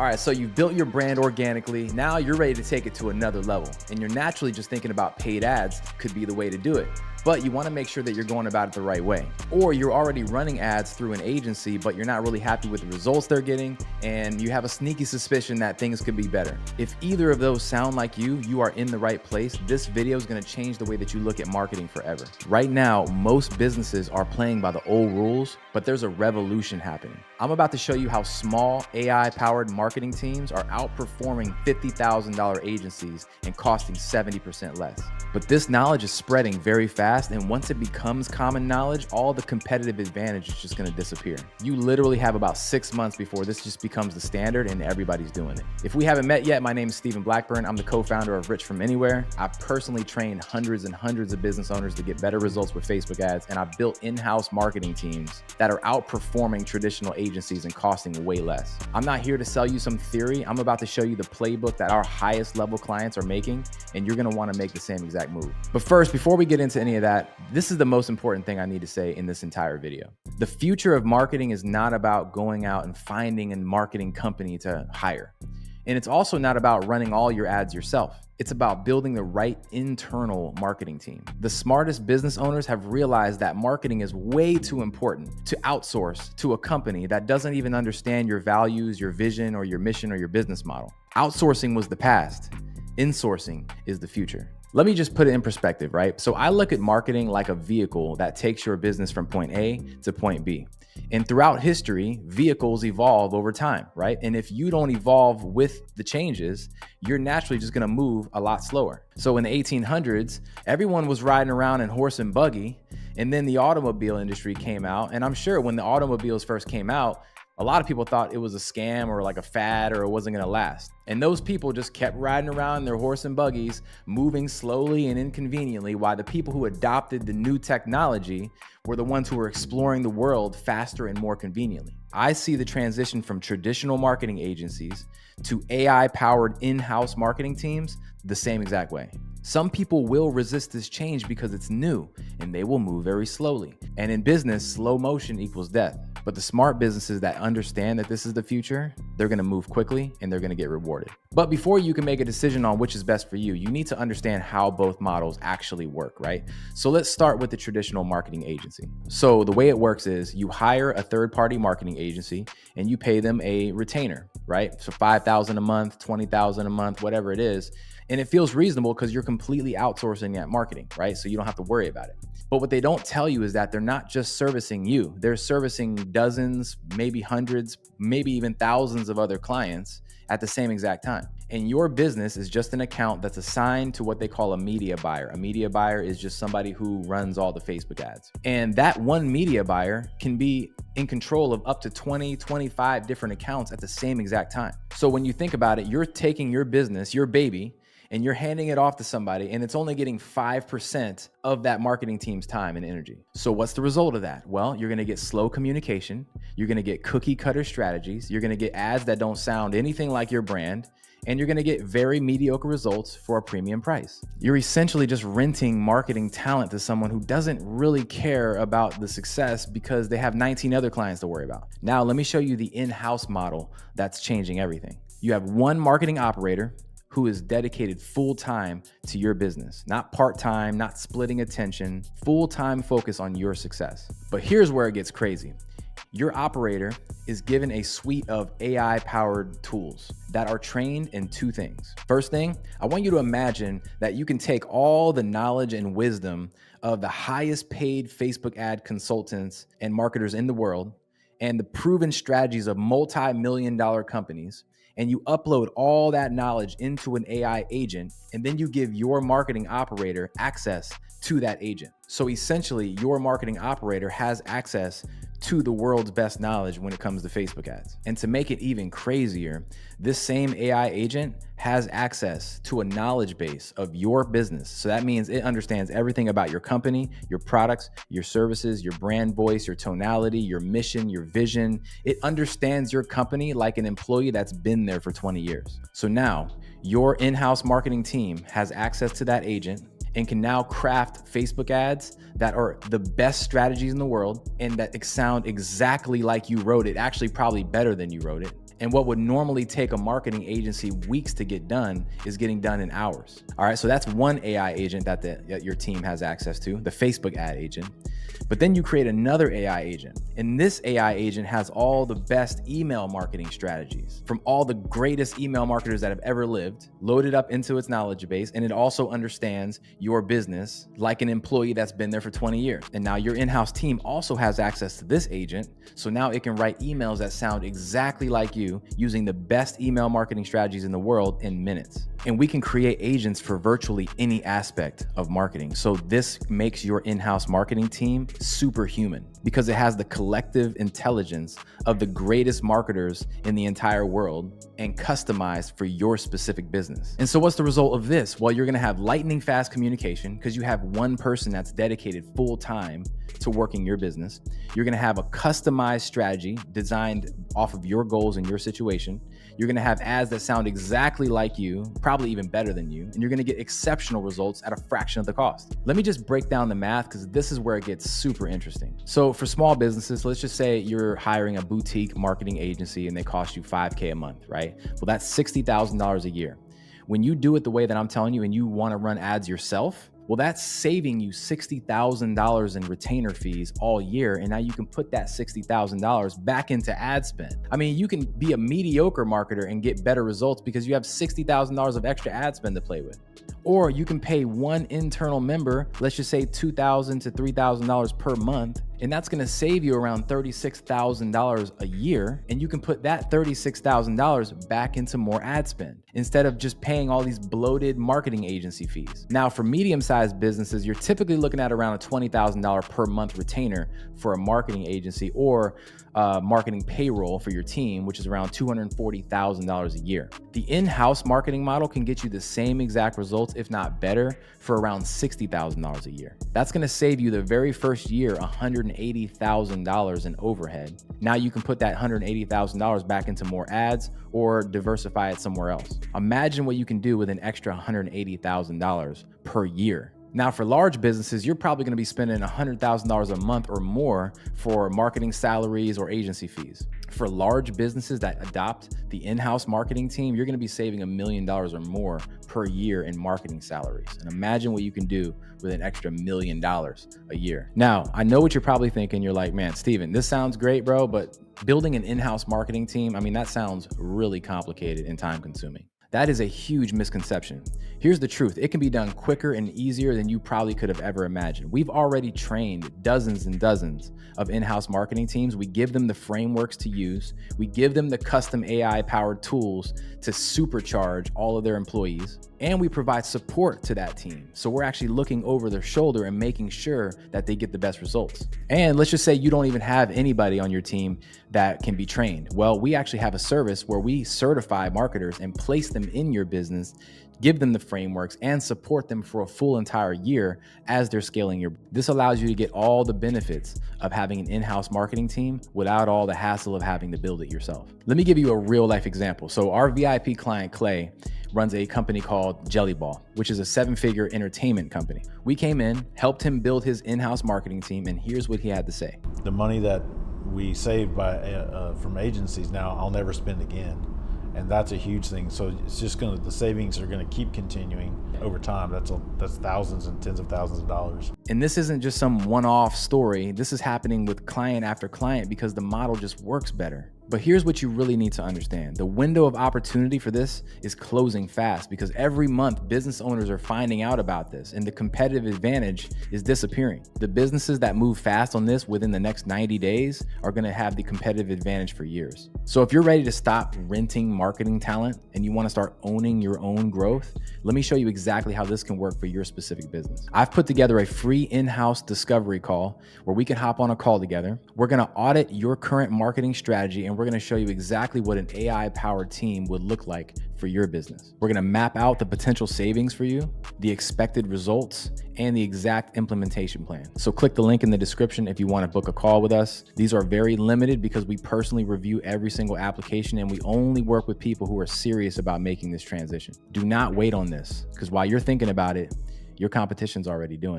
All right, so you've built your brand organically. Now you're ready to take it to another level. And you're naturally just thinking about paid ads could be the way to do it. But you want to make sure that you're going about it the right way. Or you're already running ads through an agency, but you're not really happy with the results they're getting, and you have a sneaky suspicion that things could be better. If either of those sound like you are in the right place. This video is going to change the way that you look at marketing forever. Right now, most businesses are playing by the old rules, but there's a revolution happening. I'm about to show you how small AI-powered marketing teams are outperforming $50,000 agencies and costing 70% less. But this knowledge is spreading very fast, and once it becomes common knowledge, all the competitive advantage is just gonna disappear. You literally have about 6 months before this just becomes the standard and everybody's doing it. If we haven't met yet, my name is Stephen Blackburn. I'm the co-founder of Rich From Anywhere. I personally train hundreds and hundreds of business owners to get better results with Facebook ads, and I've built in-house marketing teams that are outperforming traditional agencies and costing way less. I'm not here to sell you some theory. I'm about to show you the playbook that our highest level clients are making, and you're gonna wanna make the same exact move. But first, before we get into any of that, this is the most important thing I need to say in this entire video. The future of marketing is not about going out and finding a marketing company to hire. And it's also not about running all your ads yourself. It's about building the right internal marketing team. The smartest business owners have realized that marketing is way too important to outsource to a company that doesn't even understand your values, your vision, or your mission, or your business model. Outsourcing was the past. Insourcing is the future. Let me just put it in perspective, right? So I look at marketing like a vehicle that takes your business from point A to point B. And throughout history, vehicles evolve over time, right? And if you don't evolve with the changes, you're naturally just gonna move a lot slower. So in the 1800s, everyone was riding around in horse and buggy, and then the automobile industry came out. And I'm sure when the automobiles first came out, a lot of people thought it was a scam or like a fad or it wasn't gonna last. And those people just kept riding around in their horse and buggies, moving slowly and inconveniently, while the people who adopted the new technology were the ones who were exploring the world faster and more conveniently. I see the transition from traditional marketing agencies to AI-powered in-house marketing teams the same exact way. Some people will resist this change because it's new and they will move very slowly. And in business, slow motion equals death. But the smart businesses that understand that this is the future, they're gonna move quickly and they're gonna get rewarded. But before you can make a decision on which is best for you, you need to understand how both models actually work, right? So let's start with the traditional marketing agency. So the way it works is you hire a third-party marketing agency and you pay them a retainer, right? So $5,000 a month, $20,000 a month, whatever it is. And it feels reasonable because you're completely outsourcing that marketing, right? So you don't have to worry about it. But what they don't tell you is that they're not just servicing you. They're servicing dozens, maybe hundreds, maybe even thousands of other clients at the same exact time. And your business is just an account that's assigned to what they call a media buyer. A media buyer is just somebody who runs all the Facebook ads. And that one media buyer can be in control of up to 20, 25 different accounts at the same exact time. So when you think about it, you're taking your business, your baby, and you're handing it off to somebody, and it's only getting 5% of that marketing team's time and energy. So what's the result of that? Well, you're gonna get slow communication, you're gonna get cookie cutter strategies, you're gonna get ads that don't sound anything like your brand, and you're gonna get very mediocre results for a premium price. You're essentially just renting marketing talent to someone who doesn't really care about the success because they have 19 other clients to worry about. Now, let me show you the in-house model that's changing everything. You have one marketing operator who is dedicated full-time to your business, not part-time, not splitting attention, full-time focus on your success. But here's where it gets crazy. Your operator is given a suite of AI-powered tools that are trained in two things. First thing, I want you to imagine that you can take all the knowledge and wisdom of the highest paid Facebook ad consultants and marketers in the world and the proven strategies of multi-million-dollar companies, and you upload all that knowledge into an AI agent, and then you give your marketing operator access to that agent. So essentially, your marketing operator has access to the world's best knowledge when it comes to Facebook ads. And to make it even crazier, this same AI agent has access to a knowledge base of your business. So that means it understands everything about your company, your products, your services, your brand voice, your tonality, your mission, your vision. It understands your company like an employee that's been there for 20 years. So now your in-house marketing team has access to that agent and can now craft Facebook ads that are the best strategies in the world and that sound exactly like you wrote it, actually probably better than you wrote it. And what would normally take a marketing agency weeks to get done is getting done in hours. All right, so that's one AI agent that your team has access to, the Facebook ad agent. But then you create another AI agent. And this AI agent has all the best email marketing strategies from all the greatest email marketers that have ever lived, loaded up into its knowledge base. And it also understands your business like an employee that's been there for 20 years. And now your in-house team also has access to this agent. So now it can write emails that sound exactly like you using the best email marketing strategies in the world in minutes. And we can create agents for virtually any aspect of marketing. So this makes your in-house marketing team superhuman because it has the collective intelligence of the greatest marketers in the entire world and customized for your specific business. And so what's the result of this? Well, you're gonna have lightning fast communication because you have one person that's dedicated full time to working your business. You're gonna have a customized strategy designed off of your goals and your situation. You're gonna have ads that sound exactly like you, probably even better than you, and you're gonna get exceptional results at a fraction of the cost. Let me just break down the math because this is where it gets super interesting. So for small businesses, let's just say you're hiring a boutique marketing agency and they cost you $5K a month, right? Well, that's $60,000 a year. When you do it the way that I'm telling you and you wanna run ads yourself, well, that's saving you $60,000 in retainer fees all year. And now you can put that $60,000 back into ad spend. I mean, you can be a mediocre marketer and get better results because you have $60,000 of extra ad spend to play with. Or you can pay one internal member, let's just say $2,000 to $3,000 per month, and that's gonna save you around $36,000 a year, and you can put that $36,000 back into more ad spend instead of just paying all these bloated marketing agency fees. Now, for medium-sized businesses, you're typically looking at around a $20,000 per month retainer for a marketing agency or marketing payroll for your team, which is around $240,000 a year. The in-house marketing model can get you the same exact results, if not better, for around $60,000 a year. That's gonna save you the very first year $180,000 in overhead. Now you can put that $180,000 back into more ads or diversify it somewhere else. Imagine what you can do with an extra $180,000 per year. Now, for large businesses, you're probably going to be spending $100,000 a month or more for marketing salaries or agency fees. For large businesses that adopt the in-house marketing team, you're going to be saving $1 million or more per year in marketing salaries. And imagine what you can do with an extra $1 million a year. Now, I know what you're probably thinking. You're like, man, Steven, this sounds great, bro, but building an in-house marketing team, I mean, that sounds really complicated and time consuming. That is a huge misconception. Here's the truth. It can be done quicker and easier than you probably could have ever imagined. We've already trained dozens and dozens of in-house marketing teams. We give them the frameworks to use. We give them the custom AI-powered tools to supercharge all of their employees. And we provide support to that team. So we're actually looking over their shoulder and making sure that they get the best results. And let's just say you don't even have anybody on your team that can be trained. Well, we actually have a service where we certify marketers and place them in your business, give them the frameworks and support them for a full entire year as they're scaling your. This allows you to get all the benefits of having an in-house marketing team without all the hassle of having to build it yourself. Let me give you a real life example. So our VIP client, Clay, runs a company called Jellyball, which is a 7-figure entertainment company. We came in, helped him build his in-house marketing team, and here's what he had to say. The money that we saved from agencies now, I'll never spend again. And that's a huge thing. So it's just the savings are gonna keep continuing over time. That's thousands and tens of thousands of dollars. And this isn't just some one-off story. This is happening with client after client because the model just works better. But here's what you really need to understand. The window of opportunity for this is closing fast because every month business owners are finding out about this and the competitive advantage is disappearing. The businesses that move fast on this within the next 90 days are gonna have the competitive advantage for years. So if you're ready to stop renting marketing talent and you wanna start owning your own growth, let me show you exactly how this can work for your specific business. I've put together a free in-house discovery call where we can hop on a call together. We're gonna audit your current marketing strategy and we're gonna show you exactly what an AI-powered team would look like for your business. We're gonna map out the potential savings for you, the expected results, and the exact implementation plan. So click the link in the description if you wanna book a call with us. These are very limited because we personally review every single application and we only work with people who are serious about making this transition. Do not wait on this because while you're thinking about it, your competition's already doing it.